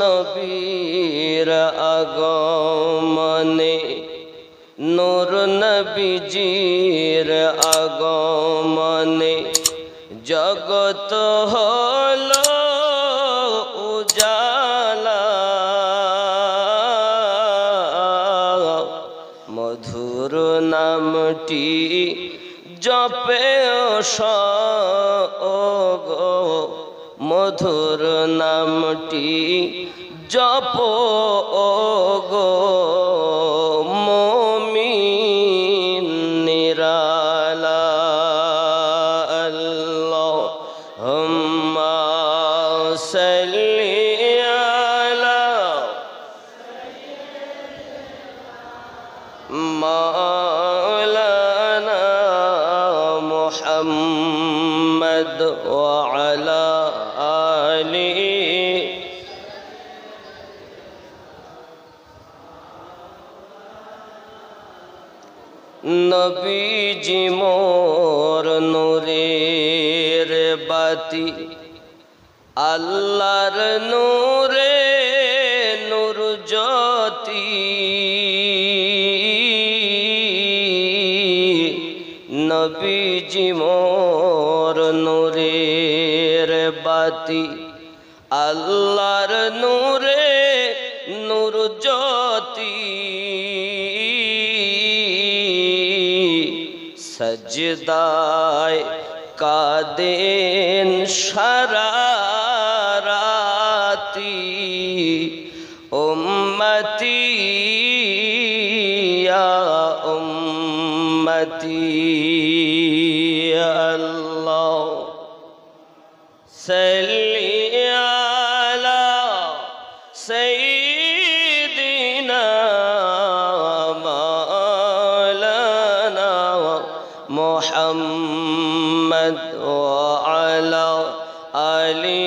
নবীর আগমনে নূর নবীজির আগমনে জগত হলো উজালা মধুর নামটি জপে গো মধুর নামটি জপ গো মুমিন নিরালা আল্লাহুম্মা সাল্লি আলা মাওলানা মুহাম্মদ ওয়া আলা নবীজি মোর নূরের বাতি আল্লাহর নূরে নূর জ্যোতি নবীজি মোর নূরের বাতি আল্লাহর নূরে নূর জ্যোতি সজদায় কাদেন সারারাতি উম্মতি ইয়া উম্মতি আল্লাহ সাল্লি আলা সাইয়্যিদিনা মাওলানা মুহাম্মদ ওয়া আলা আলি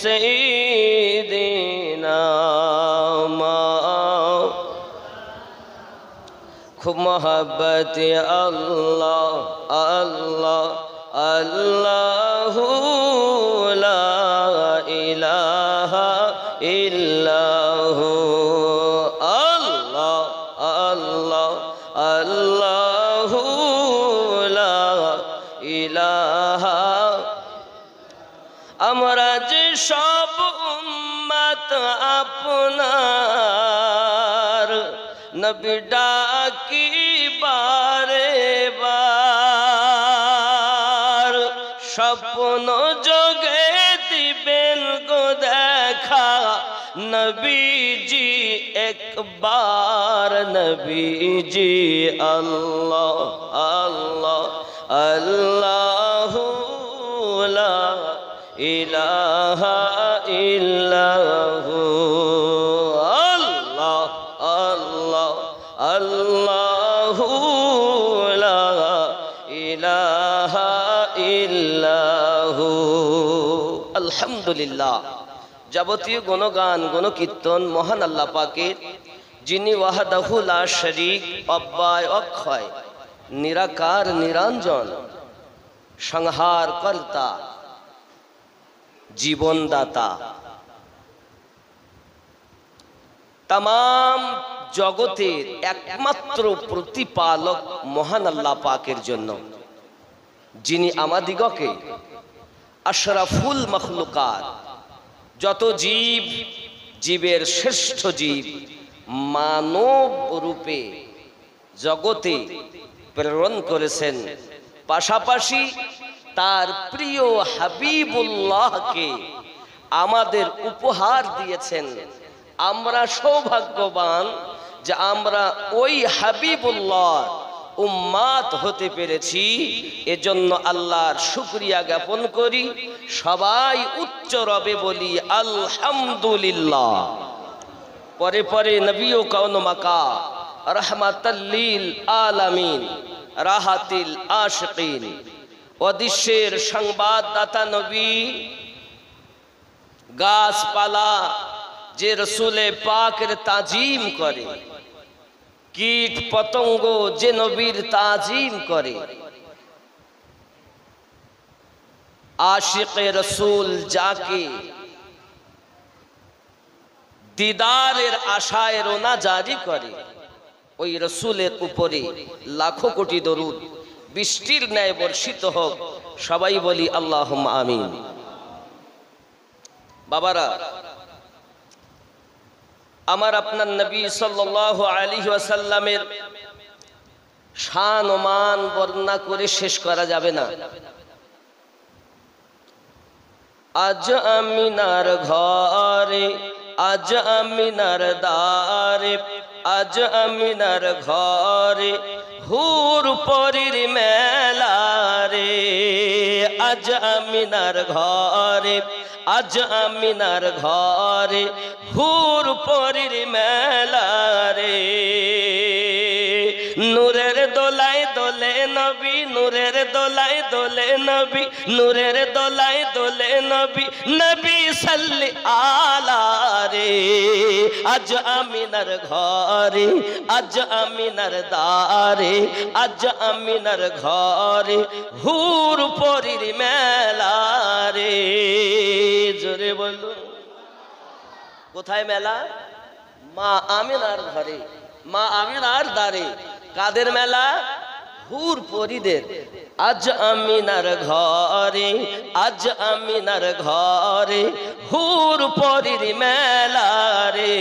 সাইয়্যিদিনা খুব মোহাব্বত আল্লাহ আল্লাহ আল্লাহু লা ইলাহা ইল্লাহু আল্লাহ আল্লাহ আল্লাহু লা ইলাহা আমরা যে সব উম্মত আপনার নবী ডাকি বারে বার স্বপ্ন যোগে দিবেন গো দেখা নবীজি একবার নবীজি আল্লাহ আল্লাহ আল্লাহু লা ইলাহা ইল্লাহু আল্লাহ আল্লাহ আল্লাহু লা ইলাহা ইল্লাহু আলহামদুলিল্লাহ। যাবতীয় গুণগান গুণকীর্তন মহান আল্লাহ পাকের, যিনি ওয়াহদাহু লা শরীক, অব্যয় অক্ষয়, নিরাকার নিরঞ্জন, সংহার কর্তা, জীবনদাতা, তামাম জগতের একমাত্র প্রতিপালক মহান আল্লাহ পাকের জন্য, যিনি আমাদিগকে আশরাফুল মখলুকাত, যত জীব, জীবের শ্রেষ্ঠ জীব মানব রূপে জগতে প্রেরণ করেছেন। পাশাপাশি তার প্রিয় হাবিবুল্লাহকে আমাদের উপহার দিয়েছেন। আমরা সৌভাগ্যবান যে আমরা ওই হাবিবুল্লাহ উম্মাত হতে পেরেছি। এজন্য আল্লাহর শুকরিয়া জ্ঞাপন করি। সবাই উচ্চ রবে বলি আলহামদুলিল্লাহ। পরে পরে নবী ও কাউন মাকা রহমাতাল্লিল আলামিন, রাহাতিল আশিকিন, অদৃশ্যের সংবাদদাতা নবী, গাছপালা যে রসুলে পাকের তাজিম করে, কীট পতঙ্গ যে নবীর তাজিম করে, আশিকে রসুল যাকে দিদারের আশায় রোনা জারি করে, ওই রসুলের উপরে লাখো কোটি দরুদ বৃষ্টির ন্যায় বর্ষিত হোক। সবাই বলি আল্লাহুম্মা আমিন। বাবারা, আমার আপনার নবী সাল্লাল্লাহু আলাইহি ওয়াসাল্লামের শান ও মান বর্ণনা করে শেষ করা যাবে না। আজ আমিনার ঘরে, আজ আমিনার দ্বারে, আজ আমিনার ঘরে হুর পরীর মেলা রে। আজ আমিনার ঘরে, আজ আমিনার ঘরে হুর পরীর মেলা রে। নূরের দোলায় দোলে নবী, নূরের দোলায় দোলে নবী, নূরের দোলায় দোলে নবী, নবী সাল্লি আলা রে। আজ আমিনার ঘরে, আজ আমিনার দ্বারে, আজ আমিনার ঘরে হুর পরীর মেলা রে। জোরে বলো, কোথায় মেলা? মা আমিনার ঘরে, মা আমিনার দ্বারে। কাদের মেলা? হুর পরীদের। আজ আমিনার ঘরে, আজ আমিনার ঘরে হুর পরীর মেলা রে।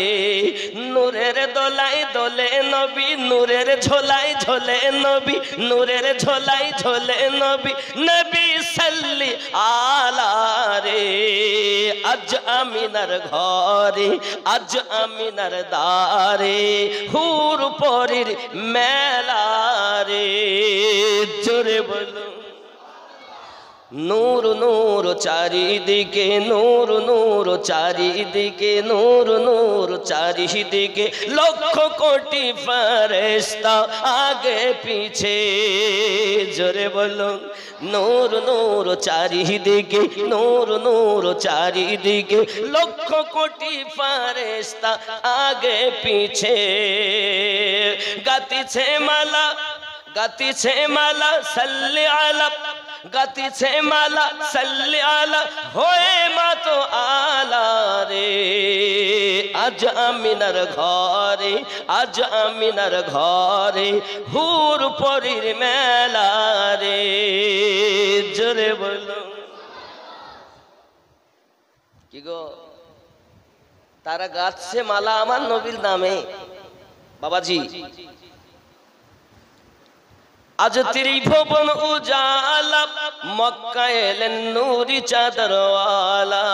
নূরের দোলায় দোলে নবী, নূরের ঝোলায় ঝোলে নবী, নূরের ঝোলায় ঝোলে নবী, নবী সাল্লি আলা রে। আজ আমিনার ঘরে, আজ আমিনার দ্বারে হুর পরীর মেলা রে। জোরে বলো, নূর নূর চারিদিকে, নূর নূর চারিদিকে, নূর নূর চারিদিকে, লক্ষ কোটি ফেরেশতা আগে পিছে। জোরে বলো, নূর নূর চারিদিকে, নূর নূর চারিদিকে, লক্ষ কোটি ফেরেশতা আগে পিছে। গাতিছে মালা, গাতিছে মালা সাল্লি আলা, গাতিছে মালা সাল্লি আলা, হয়ে মা তো আলা রে। আজ আমিনার ঘরে, আজ আমিনার ঘরে হুর পরীর মেলা রে। জোরে বলো, কি গো, তারা গাচ্ছে মালা আমার নবীর নামে। বাবাজি, আজ ত্রিভুবন উজালা, মক্কায় এলেন নূরি চাদরওয়ালা।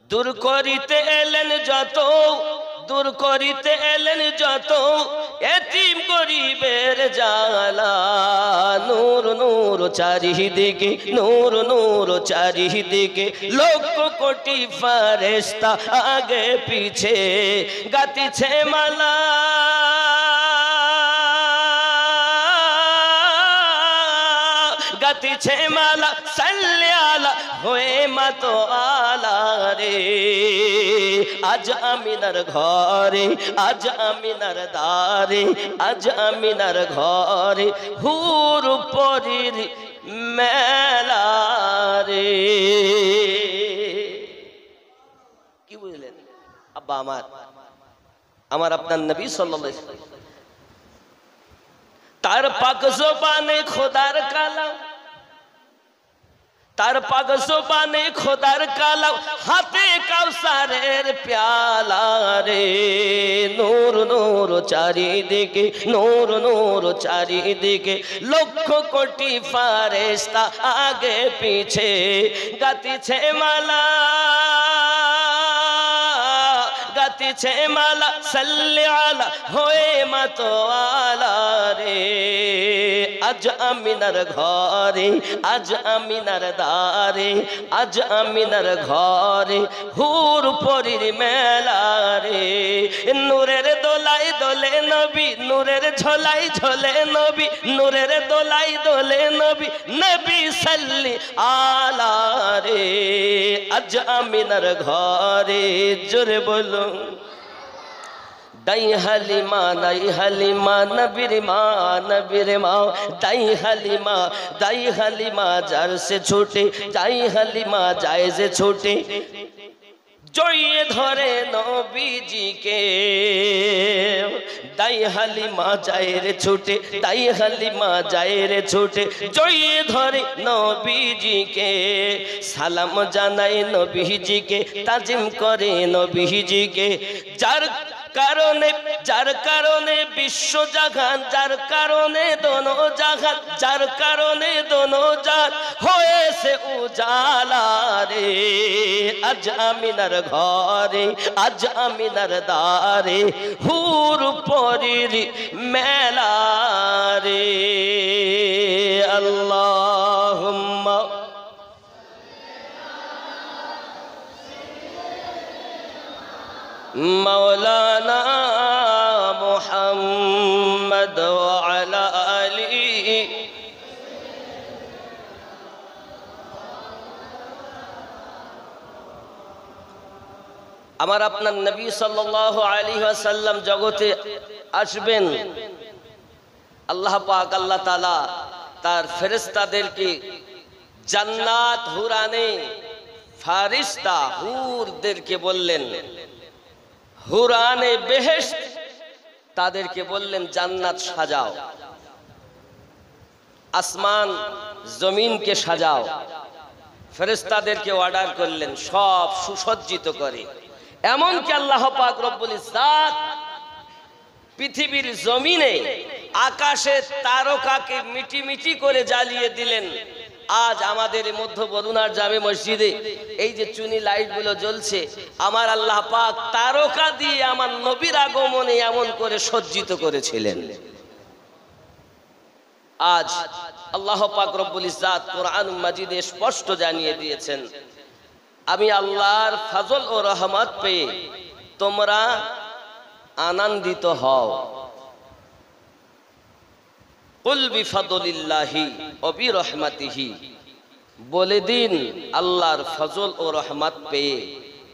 দূর করিতে এলেন যত, দূর করিতে এলেন যত এতিম গরিবের জ্বালা। নূর নূর চারিদিকে, নূর নূর চারিদিকে, লক্ষ কোটি ফেরেশতা আগে পিছে। গাতিছে মালা, গাতিছে মালা সাল্লি আলা, হয়ে মা তো আলা রে। আজ আমিনার ঘরে, আজ আমিনার দ্বারে, আজ আমিনার ঘরে হুর পরীর মেলা রে। কি বুঝলেন আব্বা আমার? আমার আপনার নবী সাল্লাল্লাহু আলাইহি ওয়াসাল্লাম, তার পাক জবানে খোদার কালাম, তার পাক জবানে খোদার কালাম, হাতে কাউসারের প্যালা রে। নূর নূর চারিদিকে, নূর নূর চারিদিকে, লক্ষ কোটি ফেরেশতা আগে পিছে। গাতিছে মালা, গাতিছে মালা সাল্লি আলা, হয়ে মা তো আলা রে। আজ আমিনার ঘরে, আজ আমিনার দ্বারে, আজ আমিনার ঘরে হুর পরীর মেলা রে। নূরের দোলায় দোলে নবী, নূরের ঝোলায় ঝোলে নবী, নূরের দোলায় দোলে নবী, নবী সাল্লি আলা রে। আজ আমিনার ঘরে। জোরে বলো, দাই হালিমা, দাই হালিমা নবীর মা, নবীর মা। দাই হালিমা, দাই হালিমা যার সে ছুটে, দাই হালিমা যায় যে ছুটে। জড়িয়ে ধরে নবীজিকে, দাই হালিমা যায় রে ছুটে, দাই হালিমা যায় রে ছুটে, জড়িয়ে ধরে নবীজিকে, সালাম জানাই নবীজিকে, তাজিম করে নবীজিকে। যার কারণে বিশ্ব জাহান, যার কারণে দোনো জাহান, যার কারণে দোনো জাহান হয়েছে উজালা রে। আজ আমিনার ঘরে, আজ আমিনার দ্বারে হুর পরীর মেলা রে। আল্লাহুম্মা মাওলানা মুহাম্মদ ওয়া আলা আলিহি। আমার আপনার নবী সাল্লাল্লাহু আলাইহি ওয়াসাল্লাম জগতে আসবেন। আল্লাহ পাক আল্লাহ তাআলা তার ফেরেশতাদেরকে জান্নাত হুরানে ফারিস্তা হুরদেরকে বললেন, হুরানে বেহেশত তাদেরকে বললেন জান্নাত সাজাও, আসমান জমিনকে সাজাও। ফেরেশতাদেরকে অর্ডার করলেন সব সুসজ্জিত করে। এমনকি আল্লাহ পাক রব্বুল ইজ্জত পৃথিবীর জমিনে আকাশের তারকাকে মিটি মিটি করে জ্বালিয়ে দিলেন। আজ আমাদের মধ্য বরুণার জামে মসজিদে এই যে চুনি লাইট গুলো জ্বলছে, আমার আল্লাহ পাক তারকা দিয়ে আমার নবীর আগমনে এমন করে সজ্জিত করেছিলেন। আজ আল্লাহ পাক রব্বুল ইজ্জত কোরআন মাজিদে স্পষ্ট জানিয়ে দিয়েছেন, আমি আল্লাহর ফজল ও রহমত পেয়ে তোমরা আনন্দিত হও। কুল বিফাদলিল্লাহি ওয়া বিরহমাতিহি, বলে দিন আল্লাহর ফজল ও রহমত পেয়ে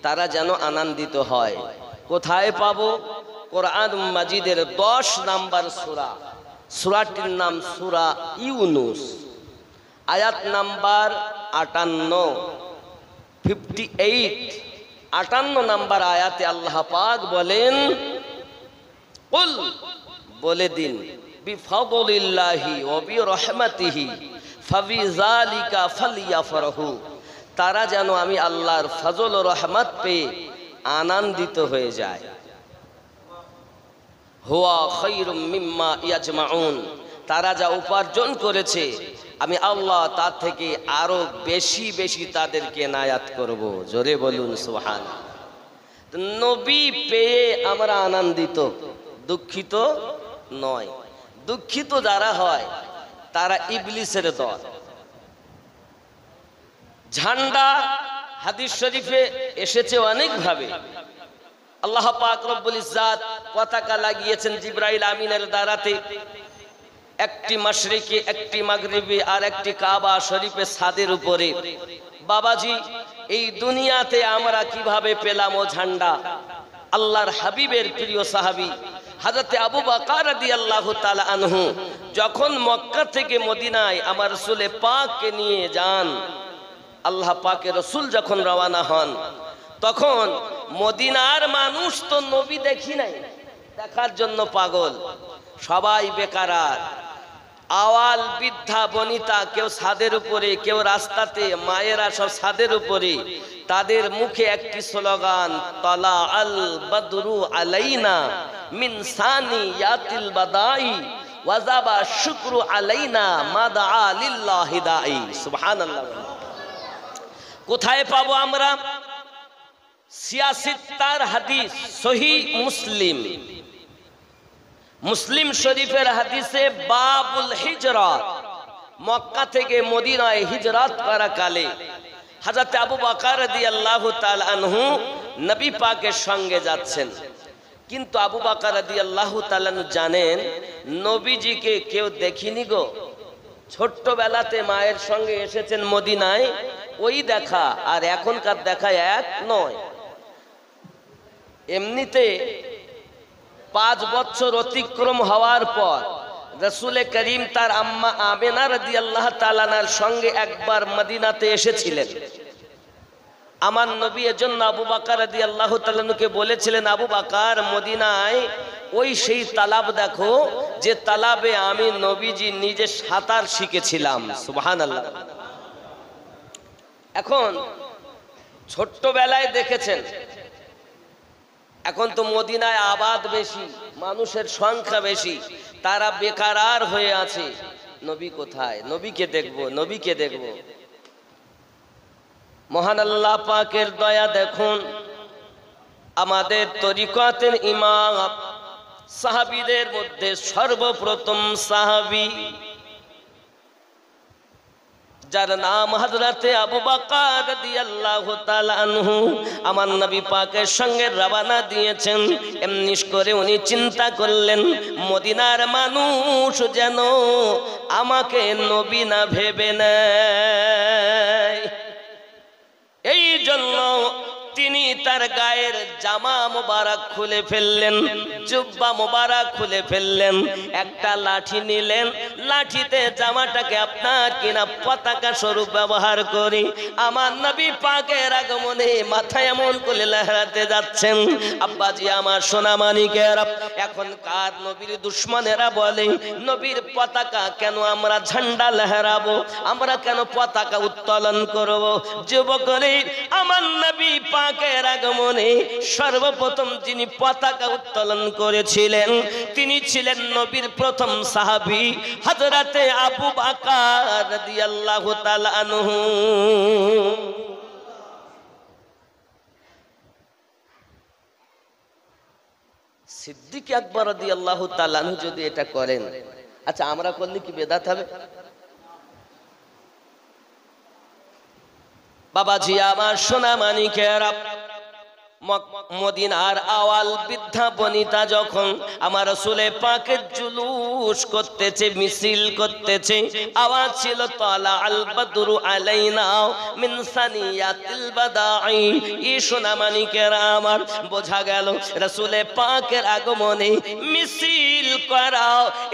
তারা যেন আনন্দিত হয়। কোথায় পাবো? কোরআন মাজিদের 10 নাম্বার সূরা, সূরাটির নাম সূরা ইউনুস, আয়াত নাম্বার 58 নাম্বার আয়াতে আল্লাহ পাক বলেন, কুল বলে দিন বিফাদলিল্লাহি ওয়া বিরহমাতিহি ফাবিযালিকা ফালইয়াফরাহু, তারা যেন আমি আল্লাহর ফজল ও রহমত পেয়ে আনন্দিত হয়ে যায়। হুয়া খায়রুম মিম্মা ইয়াজমাউন, তারা যা উপার্জন করেছে আমি আল্লাহ তার থেকে আরো বেশি বেশি তাদেরকে নায়াত করব। জোরে বলুন সুবহানাল্লাহ। নবী পেয়ে আমরা আনন্দিত, দুঃখিত নয়। দুঃখিত যারা হয় তারা ইবলিসের দল। ঝান্ডা হাদিস শরীফে এসেছে অনেক ভাবে। আল্লাহ পাক রব্বুল ইজ্জত পতাকা লাগিয়েছেন জিবরাইল আমিনের দ্বারাতে, একটি মাশরিকে, একটি মাগরিবে, আর একটি কাবা শরীফের ছাদের উপরে। বাবাজি, এই দুনিয়াতে আমরা কিভাবে পেলাম ও ঝান্ডা? আল্লাহর হাবিবের প্রিয় সাহাবী হযরতে আবু বকর রাদিয়াল্লাহু তাআলা আনহু যখন মক্কা থেকে মদিনায় আমার রাসূল পাককে নিয়ে যান, আল্লাহ পাকের রাসূল যখন রওনা হন, তখন মদিনার মানুষ তো নবী দেখি নাই, দেখার জন্য পাগল, সবাই বেকারার, আওয়াল বৃদ্ধা বনিতা, কেউ ছাদের উপরে, কেউ রাস্তাতে, মায়েরা সব ছাদের উপরে। তাদের মুখে একটি স্লোগান, তালা আল বদরু আলাইনা মিন সানিয়াতিল বাদাই ওয়াজাবা শুকরু আলাইনা মাদা লিল্লাহি দাই। সুবহানাল্লাহ। কোথায় পাবো আমরা? সিয়াসিত্তার হাদিস, সহিহ মুসলিম, মুসলিম শরীফের হাদিসে বাবুল হিজরাত, মক্কা থেকে মদিনায় হিজরত করা কালে হযরত আবু বকর রাদিয়াল্লাহু তাআলা আনহু নবী পাকের সঙ্গে যাচ্ছেন। কিন্তু আবু বকর রাদিয়াল্লাহু তাআলা জানেন নবীজিকে কেউ দেখিনি গো। ছোট্টবেলাতে মায়ের সঙ্গে এসেছেন মদিনায়, ওই দেখা আর এখনকার দেখা এক নয়। এমনিতে 5 বছর অতিক্রম হওয়ার পর রাসূল করিম তার আম্মা আমিনা রাদিয়াল্লাহু তাআলার সঙ্গে একবার মদিনাতে এসেছিলেন। আমার নবী এজন্য আবু বকর রাদিয়াল্লাহু তাআলা আনহুকে বলেছিলেন, আবু বকর মদিনায় ওই সেই তালাব দেখো যে তালাবে আমি নবীজি নিজে সাঁতার শিখেছিলাম। সুবহানাল্লাহ। এখন ছোট্টবেলায় দেখেছেন, এখন তো মদিনায় আবাদ বেশি, মানুষের সংখ্যা বেশি, তারা বেকার হয়ে আছে। নবী কোথায়? নবীকে দেখবো, নবীকে দেখবো। মহান আল্লাহ পাকের দয়া দেখুন, আমাদের তরিকতের ইমাম সাহাবীদের মধ্যে সর্বপ্রথম সাহাবী যার নাম হযরতে আবু বকর রাদিয়াল্লাহু তাআলা আনহু, আমার নবী পাকের সঙ্গে রওনা দিয়েছেন। এমনি করে উনি চিন্তা করলেন, মদিনার মানুষ যেন আমাকে নবী না ভেবে নেয়। এই জন্য তিনি তার গায়ের জামা মোবারক খুলে ফেললেন, জুব্বা মোবারক খুলে ফেললেন, একটা লাঠি নিলেন, লাঠিতে জামাটাকে আপনার কিনা পতাকা স্বরূপ ব্যবহার করি আমার নবী পাকের আগমনে মাথায় এমন করে লহরাতে যাচ্ছেন। আব্বাজি আমার সোনা মানিকেরা, এখনকার নবীর দুশ্মনেরা বলে, নবীর পতাকা কেন আমরা ঝান্ডা লহরাবো, আমরা কেন পতাকা উত্তোলন করব? যুবকরা, আমার নবী পাকের আগমনে সর্বপ্রথম যিনি পতাকা উত্তোলন করেছিলেন তিনি ছিলেন নবীর প্রথম সাহাবী হযরতে আবু বকর রাদিয়াল্লাহু তাআলা আনহু। সিদ্দিক আকবর রাদিয়াল্লাহু তাআলা আনহু যদি এটা করেন, আচ্ছা আমরা করলে কি বেদাত হবে? বাবাজি আমার সোনা মানিকেরা, মদিনার আওয়াল বৃদ্ধা বনিতা যখন আমার রাসূলে পাকের জুলুস করতেছে, মিছিল করতেছে, আওয়াজ ছিল তালা আল বদরু আলাইনা মিন সানিয়াতিল বাদাই। এই সোনা মানিকেরা আমার, বোঝা গেল রাসূলে পাকের আগমনে মিছিল করা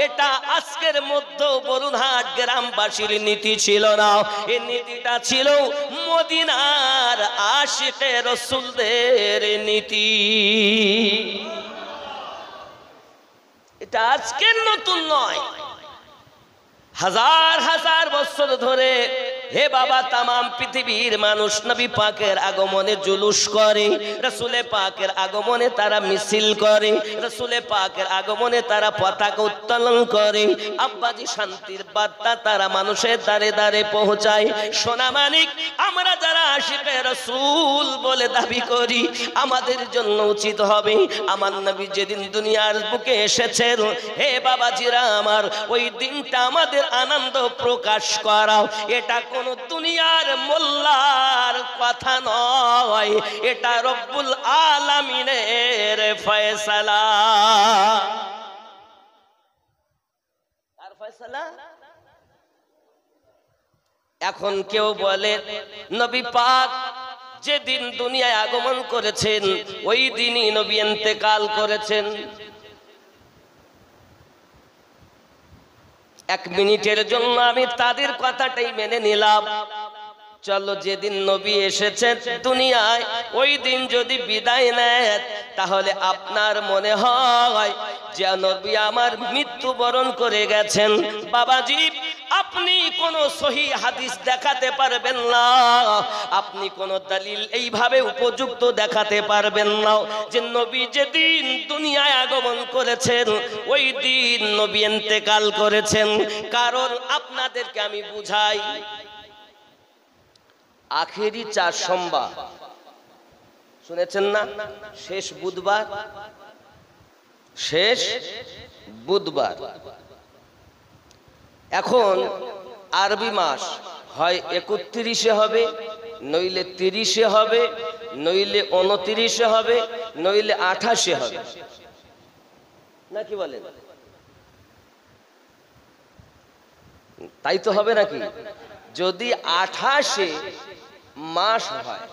এটা আজকের মধ্য বরুণহাট গ্রামবাসীর নীতি ছিল না, এই নীতিটা ছিল মদিনার আশিকে রাসূলদের নীতি। এটা আজকের নতুন নয়, হাজার হাজার বছর ধরে হে বাবা তামাম পৃথিবীর মানুষ নবী পাকের আগমনে জুলুস করে, রাসূলে পাকের আগমনে তারা মিছিল করে, রাসূলে পাকের আগমনে তারা পতাকা উত্তোলন করে। আব্বাজি শান্তির বার্তা তারা মানুষের দ্বারে দ্বারে পৌঁছায়। সোনা মানিক, আমরা যারা আশিকে রাসূল বলে দাবি করি, আমাদের জন্য উচিত হবে আমার নবী যেদিন দুনিয়ার বুকে এসেছেন, হে বাবাজিরা আমার, ওই দিনটা আমাদের আনন্দ প্রকাশ করাও। এটা কোন দুনিয়ার মোল্লার কথা নয়, এটা রব্বুল আলামিনের ফয়সালা। কার ফয়সালা? এখন কেউ বলে নবী পাক যেদিন দুনিয়ায় আগমন করেছেন ওই দিনই নবী ইন্তেকাল করেছেন। এক মিনিটের জন্য আমি তাদের কথাটাই মেনে নিলাম। চলো, যেদিন নবী এসেছেন দুনিয়ায় ওই দিন যদি বিদায় নেন, তাহলে আপনার মনে হয় যে নবী আমার মৃত্যুবরণ করে গেছেন। বাবাজি, আপনি কোন সহি হাদিস দেখাতে পারবেন না, আপনি কোন দলিল এইভাবে উপযুক্ত দেখাতে পারবেন না যে নবী যেদিন দুনিয়ায় আগমন করেছেন ওই দিন নবী ইন্তেকাল করেছেন। কারণ আপনাদেরকে আমি বুঝাই, আখেরি চার সোমবার শুনেছেন না? শেষ বুধবার, শেষ বুধবার। এখন আরবি মাস হয় 31-এ হবে, নইলে 30-এ হবে, নইলে 29-এ হবে, নইলে 28-এ হবে, নাকি বলেন? তাই তো হবে নাকি? যদি 28-এ মাস হয়,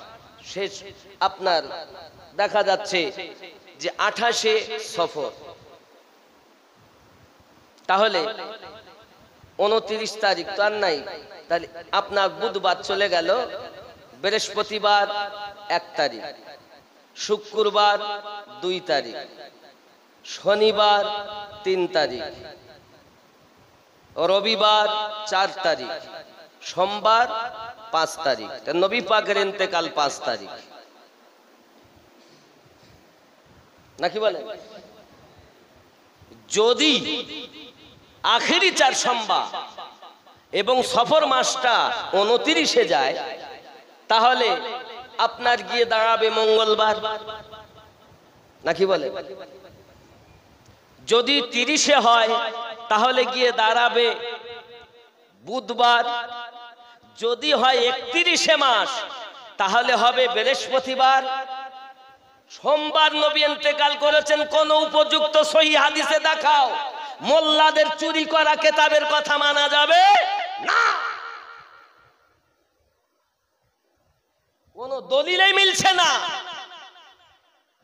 শেষ আপনার দেখা যাচ্ছে যে 28-এ সফর, তাহলে 29 তারিখ তো আর নাই, তাহলে আপনার বুধবার চলে গেল, বৃহস্পতিবার 1 তারিখ, শুক্রবার 2 তারিখ, শনিবার 3 তারিখ, রবিবার 4 তারিখ, সোমবার 5 তারিখ। নবী পাকের ইন্তেকাল 5 তারিখ, নাকি বলেন? যদি আখেরি 4 সোমবার এবং সফর মাসটা 29-এ যায়, তাহলে আপনার গিয়ে দাঁড়াবে মঙ্গলবার, নাকি বলে? যদি 30-এ হয় তাহলে গিয়ে দাঁড়াবে বুধবার। যদি হয় 31-এ মাস তাহলে হবে বৃহস্পতিবার। সোমবার নবী ইন্তেকাল করেছেন, কোন উপযুক্ত সহিহ হাদিসে দেখাও। মোল্লাদের চুরি করা কিতাবের কথা মানা যাবে না, কোন দলিলেই মিলছে না।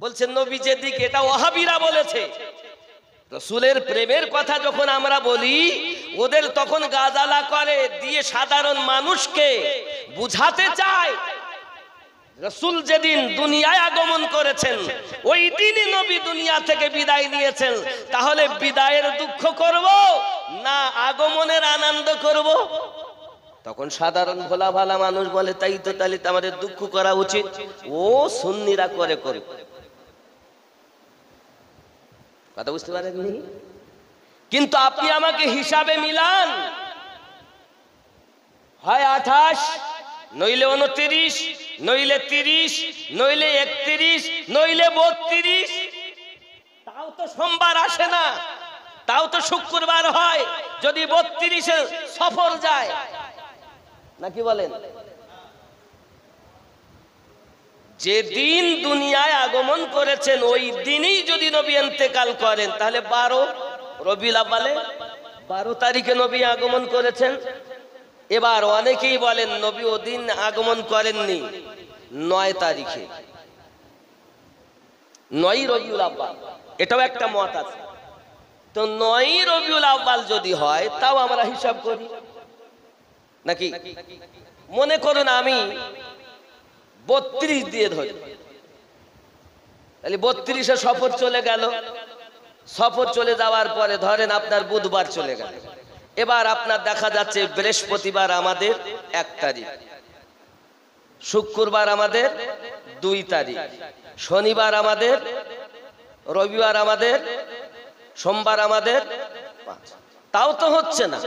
বলছেন নবী যেদিকে, এটা ওয়াহাবিরা বলেছে। রাসূলের প্রেমের কথা যখন আমরা বলি, ওদের তখন গাজালা করে দিয়ে সাধারণ মানুষকে বুঝাতে চায় রাসূল যেদিন দুনিয়ায় আগমন করেছেন ওই দিনই নবী দুনিয়া থেকে বিদায় নিয়েছেন। তাহলে বিদায়ের দুঃখ করব না আগমনের আনন্দ করব? তখন সাধারণ ভোলা ভালা মানুষ বলে, তাই তো, তাহলে তো আমাদের দুঃখ করা উচিত। ও সুন্নিরা করে করে, কথা বুঝতে পারেননি? কিন্তু আপনি আমাকে হিসাবে মিলান, হয় 28, নইলে 29, নইলে 30, নইলে 31, নইলে 32। তাও তো সোমবার আসে না, তাও তো শুক্রবার হয় যদি 32-এ সফর যায়, নাকি বলেন? যেদিন দুনিয়ায় আগমন করেছেন ওই দিনই যদি নবী ইন্তেকাল করেন, তাহলে 12 রবিউল আউয়ালে 12 তারিখে নবী আগমন করেছেন। এবার অনেকেই বলেন নবী ওদিন আগমন করেননি, 9 তারিখে, 9 রবিউল আউয়াল, এটাও একটা মত আছে। তো 9 রবিউল আউয়াল যদি হয় তাও আমরা হিসাব করি, নাকি? মনে করুন আমি 32 দিয়ে ধরি, তাহলে 32-এ সফর চলে গেল। সফর চলে যাওয়ার পরে ধরেন আপনার বুধবার চলে গেল। এবার আপনার দেখা যাচ্ছে বৃহস্পতিবার আমাদের 1 তারিখ, শুক্রবার আমাদের 2 তারিখ, শনিবার আমাদের, রবিবার আমাদের, সোমবার আমাদের 5। তাও তো হচ্ছে না।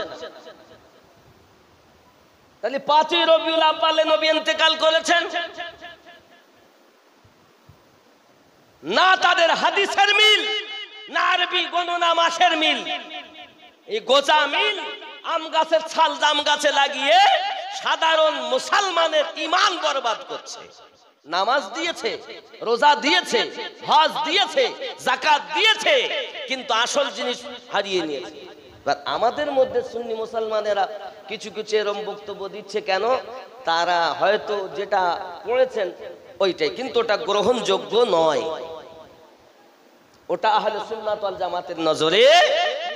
তাহলে 5ই রবিউল আউয়ালে নবী ইন্তেকাল করেছেন না? তাদের হাদিসের মিল না আরবি গণনা মাসের মিল? এই গোজা মিল আম গাছের ছাল জাম গাছে লাগিয়ে সাধারণ মুসলমানের ঈমান বরবাদ করছে। নামাজ দিয়েছে, রোজা দিয়েছে, হজ দিয়েছে, যাকাত দিয়েছে, কিন্তু আসল জিনিস হারিয়ে নিয়েছে। আমাদের মধ্যে সুন্নি মুসলমানেরা কিছু কিছু এরকম বক্তব্য দিচ্ছে কেন? তারা হয়তো যেটা পড়েছেন ওইটাই, কিন্তু ওটা গ্রহণযোগ্য নয়। ওটা আহলে সুন্নাত ওয়াল জামাতের নজরে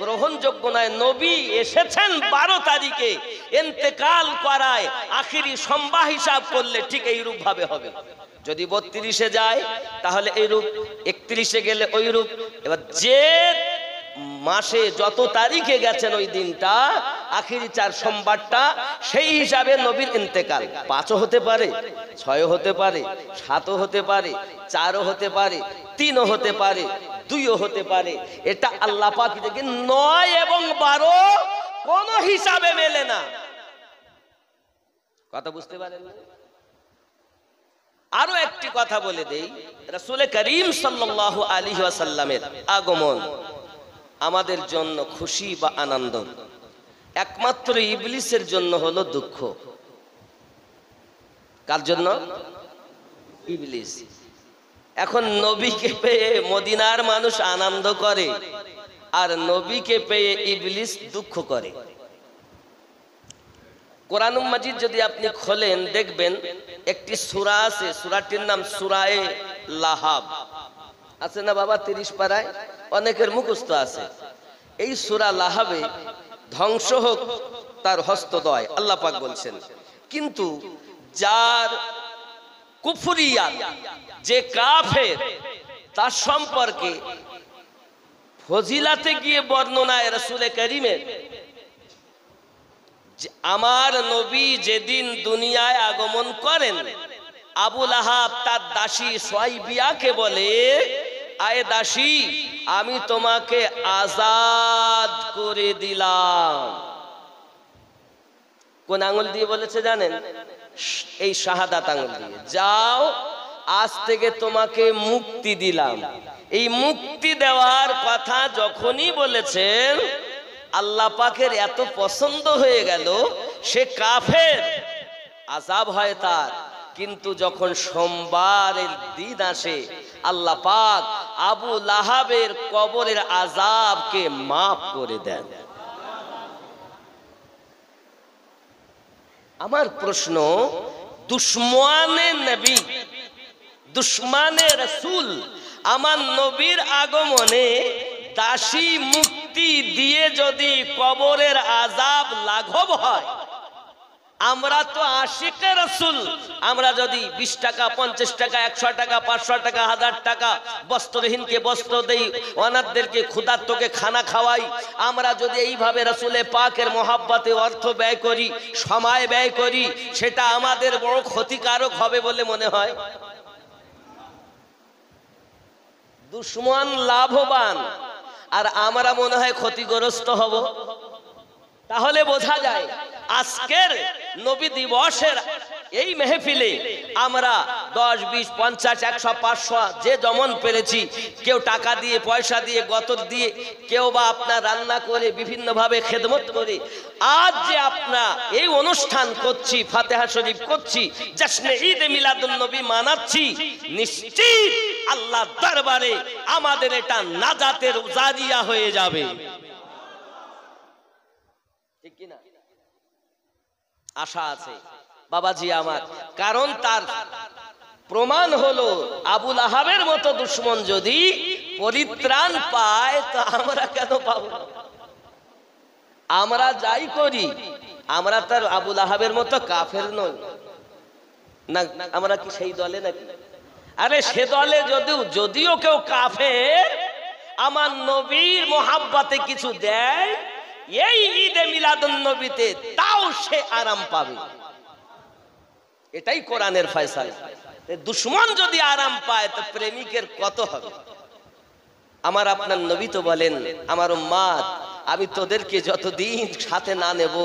গ্রহণযোগ্য নয়। নবী এসেছেন 12 তারিখে, ইন্তেকাল করায় আখিরি সোমবার হিসাব করলে ঠিক এই রূপ ভাবে হবে। যদি 32-এ যায় তাহলে এই রূপ, 31-এ গেলে ওই রূপ। এবার যে মাসে যত তারিখে গেছেন ওই দিনটা আখিরি 4 সোমবারটা, সেই হিসাবে নবীর ইন্তেকাল 5ও হতে পারে, 6ও হতে পারে, 7ও হতে পারে, 4ও হতে পারে, 3ও হতে পারে, 2ও হতে পারে। এটা আল্লাহ পাক দেখেন 9 এবং 12 কোন হিসাবে মেলে না। কথা বুঝতে পারেন? আরো একটি কথা বলে দেই, রাসূল করিম সাল্লাল্লাহু আলাইহি ওয়াসাল্লামের আগমন আমাদের জন্য খুশি বা আনন্দ, একমাত্র ইবলিসের জন্য হলো দুঃখ। কার জন্য? ইবলিস। এখন নবীকে পেয়ে মদিনার মানুষ আনন্দ করে, আর নবীকে পেয়ে ইবলিস দুঃখ করে। কোরআন মাজিদ যদি আপনি খোলেন দেখবেন একটি সূরা আছে, সূরাটির নাম সূরায়ে লাহাব। আছে না বাবা? 30 পারায় অনেকের মুখস্থ আছে। এই সূরা লাহাবে ধ্বংস হোক তার হস্তদ্বয়, আল্লাহ পাক বলছেন। কিন্তু যার কুফরিয়াত, যে কাফের, তার সম্পর্কে ফজিলাতে গিয়ে বর্ণনায় রাসূল করিমের, আমার নবী যেদিন দুনিয়ায় আগমন করেন, আবু লাহাব তার দাসী সুয়াইবিয়াকে বলে, আয়ে দাসী, আমি তোমাকে আজাদ করে দিলাম। কোন আঙ্গুল দিয়ে বলেছে জানেন? এই শাহাদাত আঙ্গুল দিয়ে। যাও, আজ থেকে তোমাকে মুক্তি দিলাম। এই মুক্তি দেওয়ার কথা যখনই বলেছেন, আল্লাহ পাকের এত পছন্দ হয়ে গেল, সে কাফের, আযাব হয় তার, কিন্তু যখন সোমবারের দিন আসে, আল্লাহ পাক আবু লাহাবের কবরের আযাবকে মাফ করে দেন। আমার প্রশ্ন, দুশমনে নবী, দুশমনে রাসূল আমার নবীর আগমনে দাসী মুক্তি দিয়ে যদি কবরের আযাব লাঘব হয়, আমরা তো আশিকে রাসূল, আমরা যদি 20 টাকা, 50 টাকা, 100 টাকা, 500 টাকা, 1000 টাকা বস্ত্রহীনকে বস্ত্র দেই, অনাথদেরকে ক্ষুধার্তকে খানা খাওয়াই, আমরা যদি এইভাবে রাসূলে পাকের মহাব্বতে অর্থ ব্যয় করি, সময় ব্যয় করি, সেটা আমাদের বড় ক্ষতিকারক হবে বলে মনে হয়? দুশমন লাভবান আর আমরা মনে হয় ক্ষতিগ্রস্ত হব। তাহলে বোঝা যায় আজকের নবী দিবসের এই মেহফিলে আমরা 10, 20, 50, 100, 500 যে যেমন পেরেছি, কেউ টাকা দিয়ে, পয়সা দিয়ে, গতর দিয়ে, কেউ বা আপনার রান্না করে, বিভিন্নভাবে খেদমত করে, আজ যে আপনার এই অনুষ্ঠান করছি, ফাতিহা শরীফ করছি, জশ্নে ঈদে মিলাদুন নবী মানাচ্ছি, নিশ্চিত আল্লাহর দরবারে আমাদের এটা নাজাতের জারিয়া হয়ে যাবে। ঠিক কি না? আশা আছে বাবাজি আমার। কারণ তার প্রমাণ হলো, আবু লাহাবের মতো দুশমন যদি পরিত্রাণ পায়, তো আমরা কেন পাবো না? আমরা যাই করি, আমরা তার আবু লাহাবের মতো কাফের নই না। আমরা কি সেই দলে নাকি? আরে সে দলে যদিও কেউ কাফের, আমার নবীর মোহাব্বতে কিছু দেয়, এই ঈদে মিলাদুন নবীতে, তাও সে আরাম পাবে। এটাই কোরআনের ফয়সালা। দুশমন যদি আরাম পায়, তো প্রেমিকের কত হবে? আমার আপনার নবী তো বলেন, আমার উম্মত, আমি তোদেরকে যতদিন সাথে না নেব,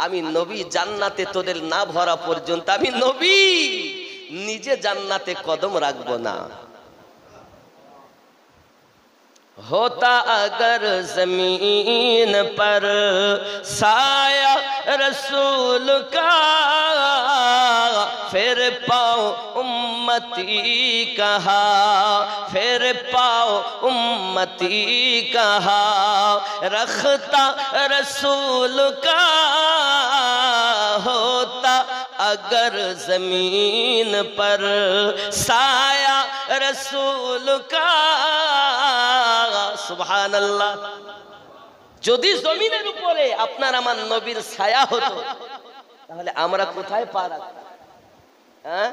আমি নবী জান্নাতে তোদের না ভরা পর্যন্ত আমি নবী নিজে জান্নাতে কদম রাখবো না। होता अगर जमीन पर साया रसूल का, फिर पाओ उम्मती कहा, फिर पाओ उम्मती कहा, रखता रसूल का होता अगर जमीन पर साया रसूल का। সুবহানাল্লাহ। যদি জমিনের উপরে আপনার আমার নবীর ছায়া হতো, তাহলে আমরা কোথায় পা রাখতাম? হ্যাঁ,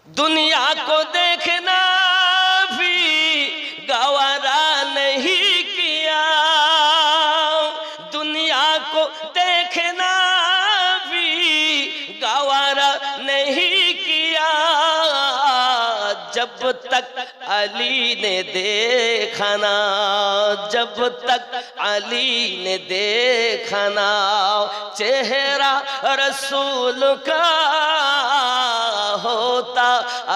দুনিয়া কো দেখনা ভি গওয়ারা नहीं किया, दुनिया को देखना भी गवारा नहीं किया, जब तक अली ने देखा ना, जब तक अली ने देखा ना चेहरा रसूल का, होता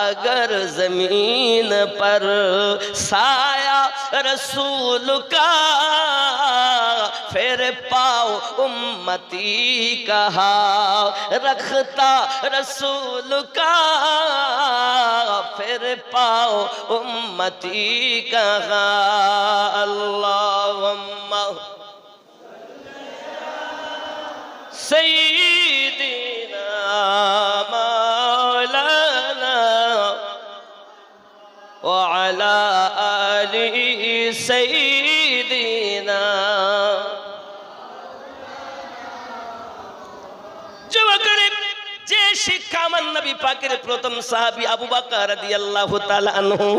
अगर जमीन पर साया रसूल का, फिर पाओ उम्मती कहा, रखता रसूल का, फिर पाओ उम्मती कहा। अल्लाहुम्मा सय्यिदिना मौलाना व अला आलि सय्यिदिना। যুবকের যে শিক্ষা আমার নবী পাকের প্রথম সাহাবী আবু বকর রাদিয়াল্লাহু তাআলা আনহু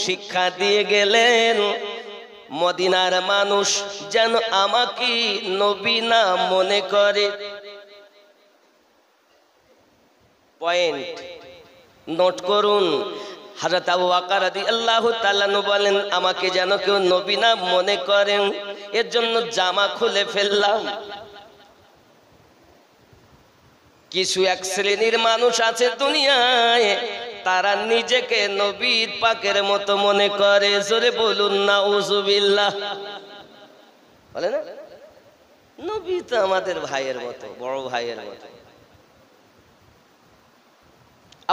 শিক্ষা দিয়ে গেলেন, মদিনার মানুষ যেন আমাকে নবী না মনে করে। পয়েন্ট নোট করুন। হযরত আবু বকর রাদিয়াল্লাহু তাআলা আনহু বলেন, আমাকে যেন কেউ নবী না মনে করেন, এর জন্য জামা খুলে ফেললাম। কিছু এক শ্রেণীর মানুষ আছে দুনিয়ায়, তারা নিজেকে নবী পাকের মতো মনে করে। জোরে বলুন নাউজুবিল্লাহ। বলে না, নবী তো আমাদের ভাইয়ের মতো, বড় ভাইয়ের মতো।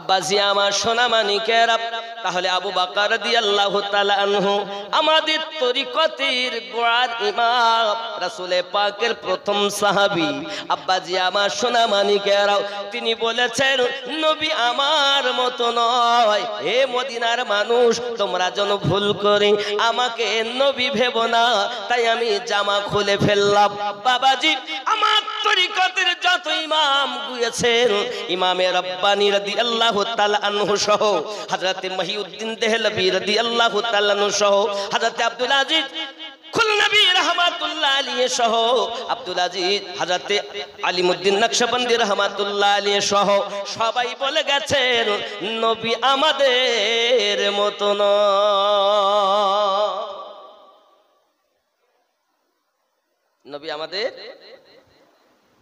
আব্বাজি আমার সোনা মানিকেরা, তাহলে আবু বকর রাদিয়াল্লাহু তাআলা আনহু আমাদের তরিকতের গোড়ার ইমাম, রাসূল পাকের প্রথম সাহাবী। আব্বাজি আমার সোনা মানিকেরা, তিনি বলেছেন নবী আমার মতো নয়। হে মদিনার মানুষ, তোমরা যেন ভুল করে আমাকে নবী ভেবো না, তাই আমি জামা খুলে ফেললাম। বাবাজি আমার তরিকতের যত ইমাম গুয়েছেন, ইমামে রব্বানী রাদিয়াল্লাহু তাআলা আনহু সহ, হযরত মহিউদ্দিন দেহলভী রাদিয়াল্লাহু তাআলা আনহু সহ, হযরত আব্দুল আজিজ খুলনবী রাহমাতুল্লাহ আলাইহি সহ, আব্দুল আজিজ হযরত আলিমউদ্দিন নকশবন্দি রাহমাতুল্লাহ আলাইহি সহ সবাই বলে গেছেন নবী আমাদের মতো নয়। নবী আমাদের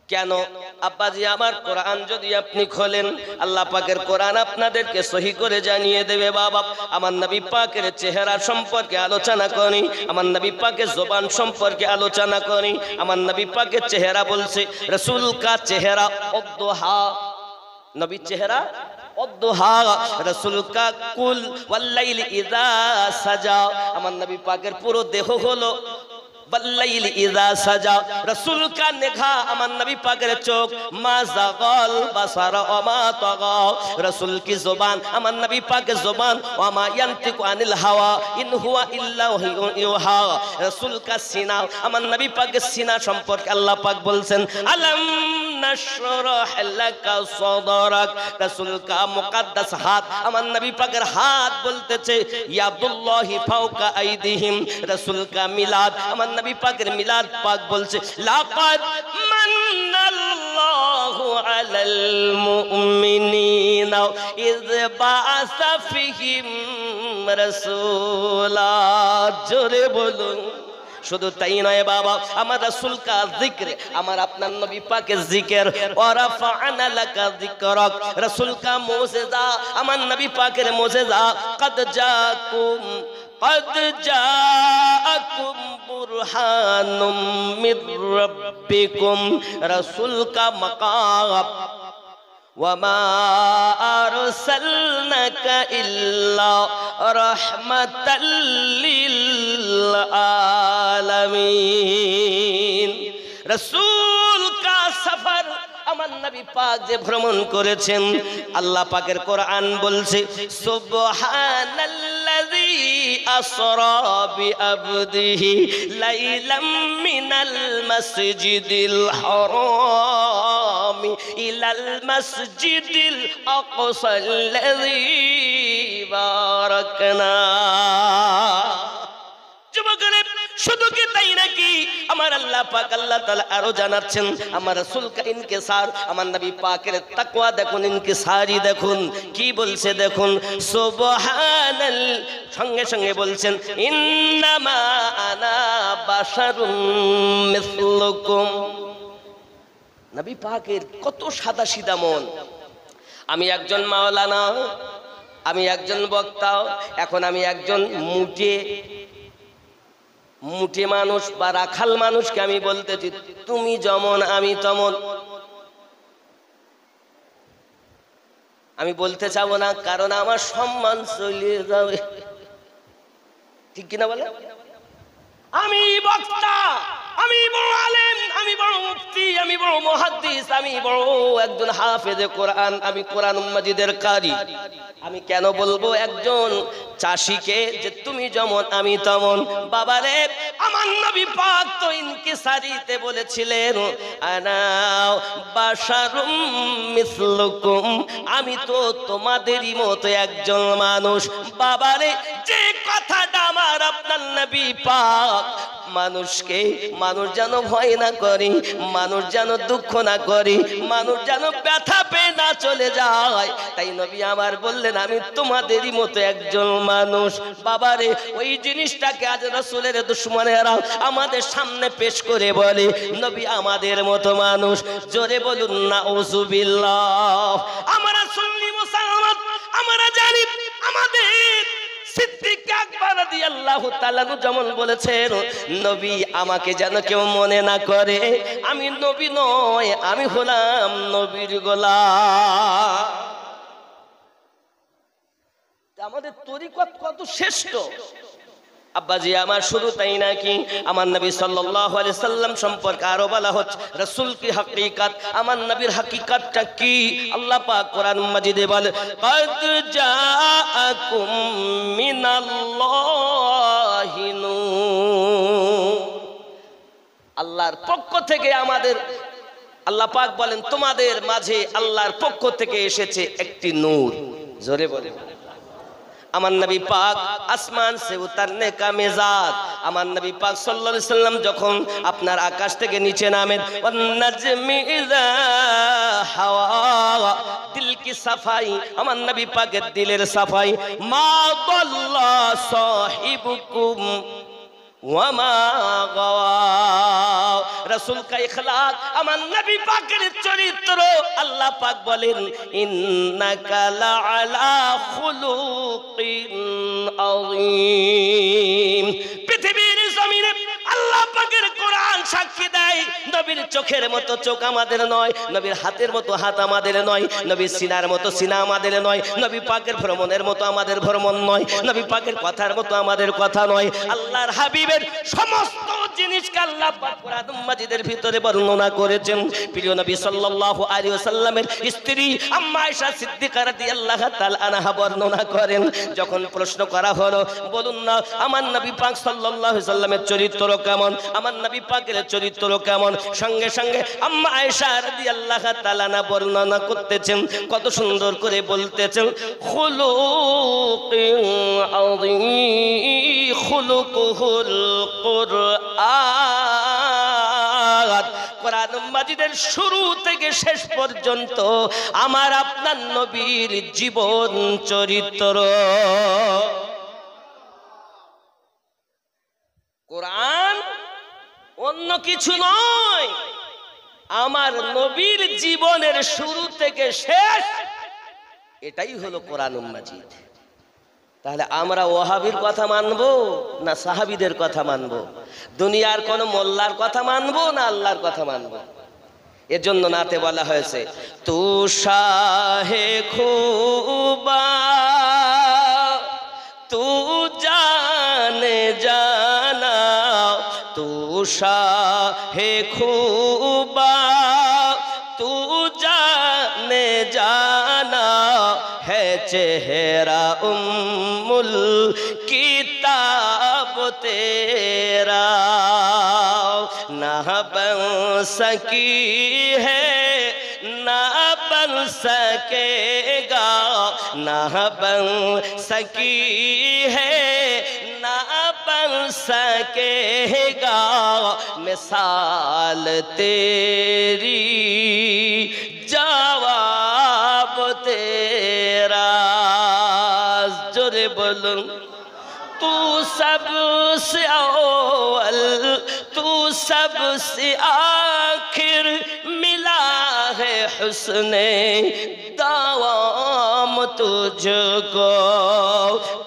কেন? আব্বাজি আমার কোরআন যদি আপনি খোলেন, আল্লাহ পাকের কোরআন আপনাদেরকে সহি করে জানিয়ে দেবে। বাবা, আমার নবী পাকের চেহারা সম্পর্কে আলোচনা করি, আমার নবী পাকের জবান সম্পর্কে আলোচনা করি। আমার নবী পাকের চেহারা বলছে, রাসূল কা চেহারা অদ্দোহা, নবীর চেহারা অদ্দোহা, রাসূল কা কুল ওয়াল্লাইলি ইযা সাজা, আমার নবী পাকের পুরো দেহ হলো বল্লাইলি ইযা সাজা, রাসূল কা নিগাহ, আমার নবী পাকের চোখ মা যাগাল বাসার ওয়া মা তাগা, রাসূল কি জবান, আমার নবী পাকের জবান ওয়া মা ইয়ানতিকু আনিল হাওয়া ইন হুয়া ইল্লা ইউহা, রাসূল কা সিনা, আমার নবী পাকের সিনা সম্পর্কে আল্লাহ পাক বলছেন আলাম নাশরাহ লাকা সাদরাক, রাসূল কা মুকদ্দাস হাত, আমার নবী পাকের হাত বলতেছে ইয়াদুল্লাহি ফাওকা আইদিহিম, রাসূল কা মিলাদ, আমার নবী পাকের মিলাদ পাক বলছে লাকাদ মান্নাল্লাহু আলাল মুমিনিনা ইয বাআসা ফিহিম রাসূলা। জোরে বলুন। শুধু তাই নয় বাবা, আমার রাসূল কা জিক্র, আমার আপনার নবী পাকের জিকির, ওয়া রাফা'না লাকা যিকরাক, রাসূল কা মুজিজা, আমার নবী পাকের মুজিজা, কদ জাআকুম বুরহানুম মির রাব্বিকুম, রাসূল কা মাকাম ওয়া মা আরসালনাকা ইল্লা রাহমাতাল লিল আলামিন, রাসূল কা সফর, আমার নবী পাক যে ভ্রমণ করেছেন, আল্লাহ পাকের কোরআন বলছে সুবহানাল্লাযী আসরা বিআবদিহি লাইলাম মিনাল মাসজিদিল হারাম ইলাল মাসজিদিল আকসাল্লাযী বারাকনা। যুবকরা, শুধু কি তাই নাকি? আমার আল্লাহ পাক আল্লাহ তাআলা আরো জানাচ্ছেন আমার রাসূল কা ইনকিসার, আমার নবী পাকের তাকওয়া দেখুন, ইনকিসারি দেখুন, কি বলছে দেখুন, সুবহানাল, সঙ্গে সঙ্গে বলছেন ইন্নামা আনা বাশারুম মিসলুকুম। নবী পাকের কত সাদা সিধা মন। আমি একজন মাওলানা, আমি একজন বক্তা, এখন আমি একজন মুটে মানুষ বা রাখাল মানুষকে আমি বলতেছি তুমি যেমন আমি তেমন। আমি বলতে চাবো না, কারণ আমার সম্মান চলে যাবে, ঠিক কিনা বলে? আমি বক্তা, আমি বড় আলেম, আমি বড় মুফতি, আমি বড় মুহাদ্দিস, আমি বড় একজন হাফেজে কোরআন, আমি কোরআন মাজিদের কারি। আমি কেন বলবো একজন চাষিকে যে তুমি যেমন আমি তেমন? বাবারে, আমার নবী পাক তো ইনকিসারিতে বলেছিলেন আনা বাশারুম মিসলুকুম, আমি তো তোমাদেরই মতো একজন মানুষ। বাবারে, যে কথাটা আমার আপনার নবী পাক মানুষকে, মানুষ যেন ভয় না করে, মানুষ যেন দুঃখ না করে, মানুষ যেন ব্যথা পেয়ে না চলে যায়, তাই নবী আমার বললেন আমি তোমাদেরই মতো একজন মানুষ। বাবারে, ওই জিনিসটাকে আজ রাসূলের দুশমনেরা আমাদের সামনে পেশ করে বলে নবী আমাদের মতো মানুষ। জোরে বলুন নাউযুবিল্লাহ। আমরা সুন্নি মুসলমান, আমরা জানি আমাদের সিদ্দিক আকবর রাদিয়াল্লাহু তাআলা যেমন বলেছেন নবী আমাকে যেন কেউ মনে না করে আমি নবী নয়, আমি হলাম নবীর গোলাম। আমাদের তরিকত কত শ্রেষ্ঠ আব্বাজি আমার, শুধু তাই নাকি আমার নবী সাল্লাল্লাহু আলাইহি সাল্লাম সম্পর্কে আরো বলা হচ্ছে রাসূল কি হাকিকত, আমার নবীর হাকিকতটা কি? আল্লাহ পাক কোরআন মাজিদে বলে কদ জাআকুম মিনাল্লাহি নূর, আল্লাহর পক্ষ থেকে আমাদের, আল্লাহ পাক বলেন তোমাদের মাঝে আল্লাহর পক্ষ থেকে এসেছে একটি নূর। জোরে বলে আমার নবী পাক আসমান সে উতারনে কা মেজাজ, আমার নবী পাক সাল্লাল্লাহু আলাইহি সাল্লাম যখন আপনার আকাশ থেকে নিচে নামেন ওয়ান নাজমি ইযা হাওয়া, দিল কি সাফাই, আমার নবী পাকের দিলের সাফাই। মা দাল্লা সাহিবুকুম ওয়া মা গাওয়া, রাসূল কা ইখলাক, আমার নবী পাকের চরিত্র, আল্লাহ পাক বলেন ইন্নাকা লাআলা খুলুকিন আযীম। পৃথিবীর জমিনে আল্লাহ পাকের কোরআন সাক্ষী দেয় নবীর চোখের মতো চোখ আমাদের নয়, নবীর হাতের মতো হাত আমাদের নয়, নবীর সিনার মতো সিনা আমাদের নয়, নবী পাকের ভ্রমণের মতো আমাদের ভ্রমণ নয়, নবী পাকের কথার মতো আমাদের কথা নয়। আল্লাহর হাবিবের সমস্ত জিনিসকে আল্লাহ পাক কোরআন মাজিদের ভিতরে বর্ণনা করেছেন। প্রিয় নবী সাল্লাল্লাহু আলাইহি ওয়াসাল্লামের স্ত্রী আম্মা আয়েশা সিদ্দিকা রাদিয়াল্লাহু তাআলা আনহা বর্ণনা করেন, যখন প্রশ্ন করা হলো বলুন না আমার নবী পাক সাল্লাল্লাহু আলাইহি ওয়াসাল্লামের চরিত্র কেমন, আমার নবী পাকের চরিত্র কেমন, সঙ্গে সঙ্গে আম্মা আয়েশা রাদিয়াল্লাহু তাআলা আনহা বর্ণনা করতেছেন, কত সুন্দর করে বলতেছেন খুলুকিন আযীম খুলুকুহুল কুরআন। কোরআন মাজিদের শুরু থেকে শেষ পর্যন্ত আমার আপনার নবীর জীবন চরিত্র। কোরআন অন্য কিছু নয়, আমার নবীর জীবনের শুরু থেকে শেষ এটাই হলো কোরআন মাজিদ। তাহলে আমরা ওয়াহাবির কথা মানবো না সাহাবীদের কথা মানবো? দুনিয়ার কোন মোল্লার কথা মানবো না আল্লাহর কথা মানবো? এজন্য নাতে বলা হয়েছে তু শাহে খুবা তু জানে জানা, তু শাহে খুবা তু জানে জানা, है चेहरा उम्मुल किताब तेरा, ना बन सकी है ना बन सकेगा, ना बन सकी है ना बन सकेगा, मिसाल तेरी जवाब तेरा। जोरे बोलूं तू सबसे अव्वल तू सबसे आखिर, मिला है हुस्ने दावाम तुझको,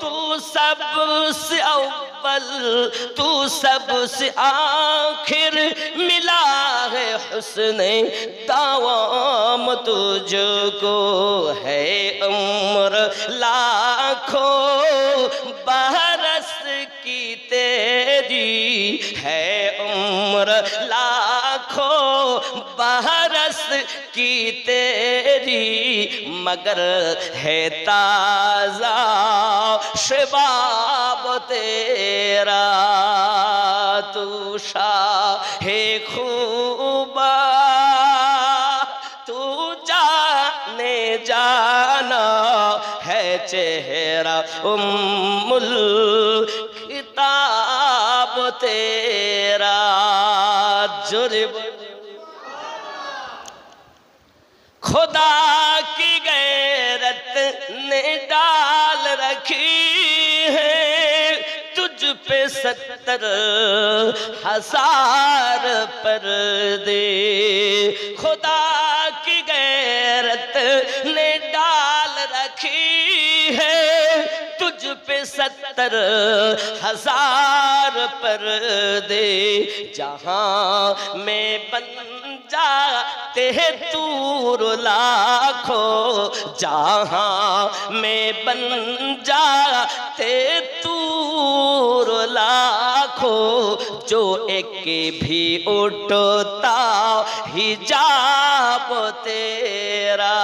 तू सबसे अव्वल तू सबसे आखिर, मिला है हुस्ने दावाम तुझको, है उम्र लाखों बरस की तेरी, है उम्र लाखों बरस की तेरी, मगर है ताजा शबाब तेरा। तू शाहे खूबा तू जाने जाना है चेहरा उम्मुल किताब तेरा। जुर्ब खुदा की गैरत ने डाल रखी है तुझ पे 70,000 पर्दे। खुदा की गैरत ने डाल रखी है तुझ पे 70,000 पर्दे। जहां में बन जाते हैं तूर लाखों, जहां में बन जाते तूर लाखों, जो एक भी उठता हिजाब तेरा।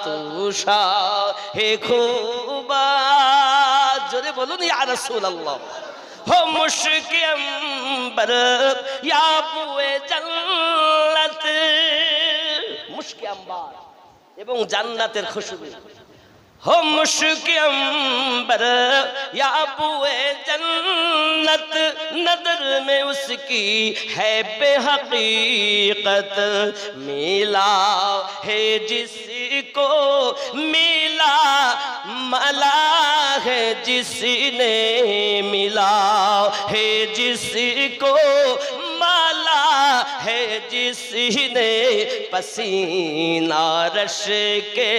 तू शाहे खूबा, जोरे बोलो ना या रसूल अल्लाह। हो मुश्क अंबर या बुए जन्नत, मुश्क अंबर এবং জান্নাতের খুশবু। हो मुश्क अंबर या बुए जन्नत, नदर में उसकी है बेहकीकत। मिला है जिसको मिला, मला है जिसने मिला है जिसको, माला है जिसने पसीना रश के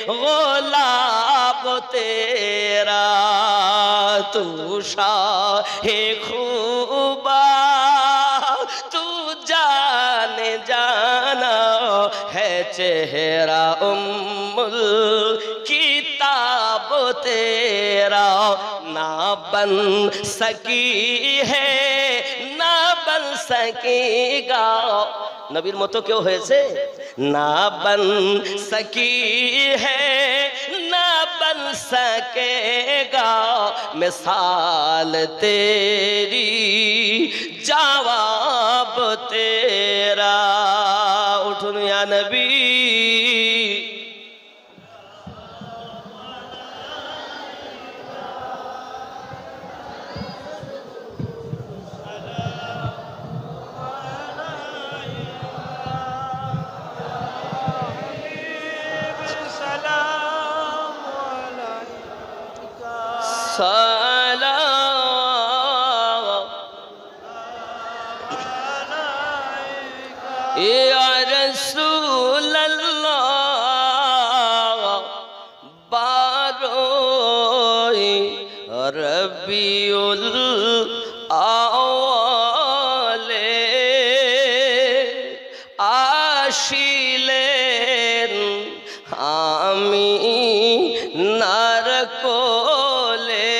गुलाब तेरा। तू शाहे खूबा तू जाने जाना है चेहरा उम्मुल किताब तेरा। ना बन सकी है ना बन सकेगा, नबीर मतो क्यों হয়েছে? ना बन सकी है ना बन सकेगा, मिसाल तेरी जवाब तेरा। उठुन या नबी या रसूल अल्लाह, बारोई रबीउल अव्वल आशिलेन आमी नारकोले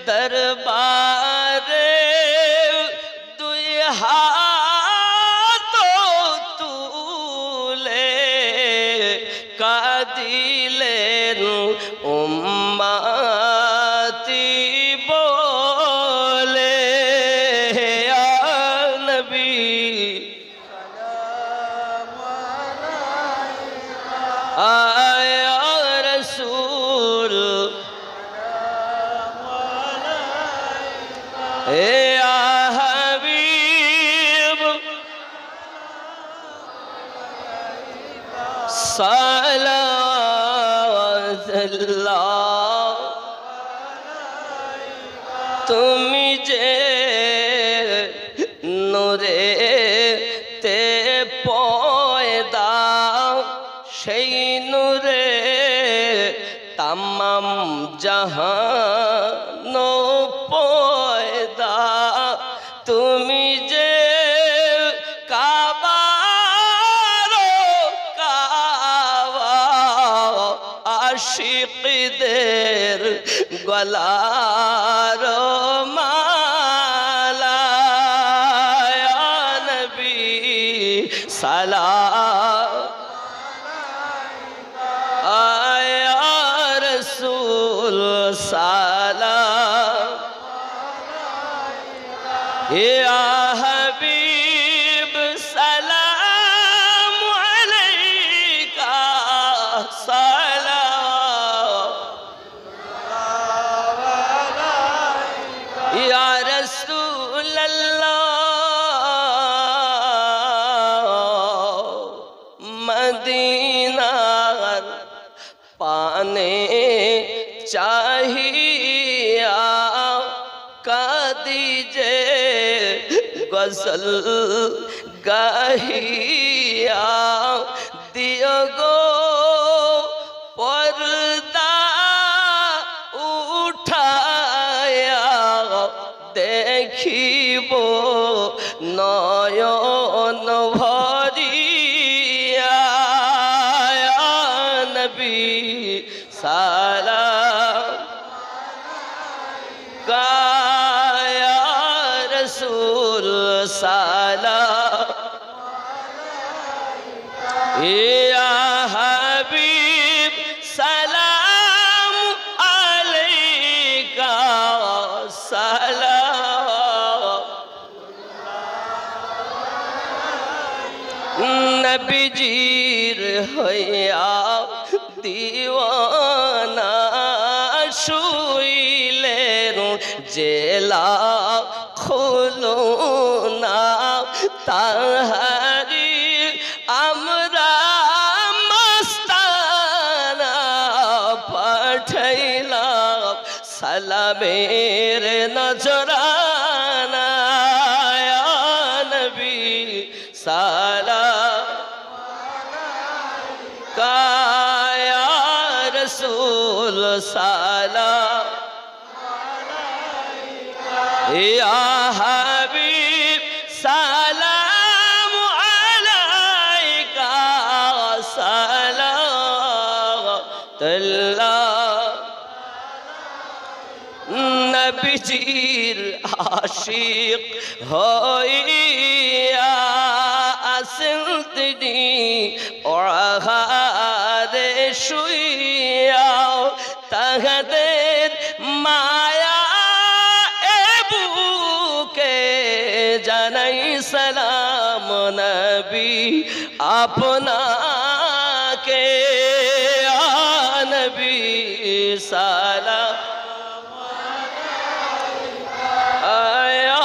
दरबार दुहा कादिलेन उम्मती बोले या नबी आया रसूल या हबीब তুমি যে নূরে তে পয়দা, সেই নূরে তামাম জাহান পয়দা। তুমি যে আশিকদের গলার সালাম আয়া রসুল সালাম ইয়া হাবিব সালাম আলাইকা সালাম ইয়া রসুল মদিনার পানে चाहिया कादीजे गजल गाहिया दियो गो पर्दा उठाया देखिबो नयन भरिया नबी सालाम गाया रसूल सालाम या हबीब सलाम अलैका सलाम नबीजीर होया दीवाना শুইলেন জেলা খুলো না তাহারি আমরা মস্তানা পাঠাইলাম সালামের নজরানা ইয়া নবী সালাম কায়া রসুল সালাম ইয়া হাবিব সালাম আলাইকা সালাম নবীজির আশিক হইয়া আসিলতি ওহারে শুইয়া তাহাদের মায়া বুকে জানাই সালাম নবী আপনাকে নবী সালাম আয়া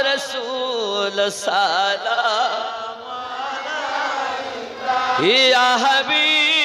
রসুল সালাম ইয়া হাবিব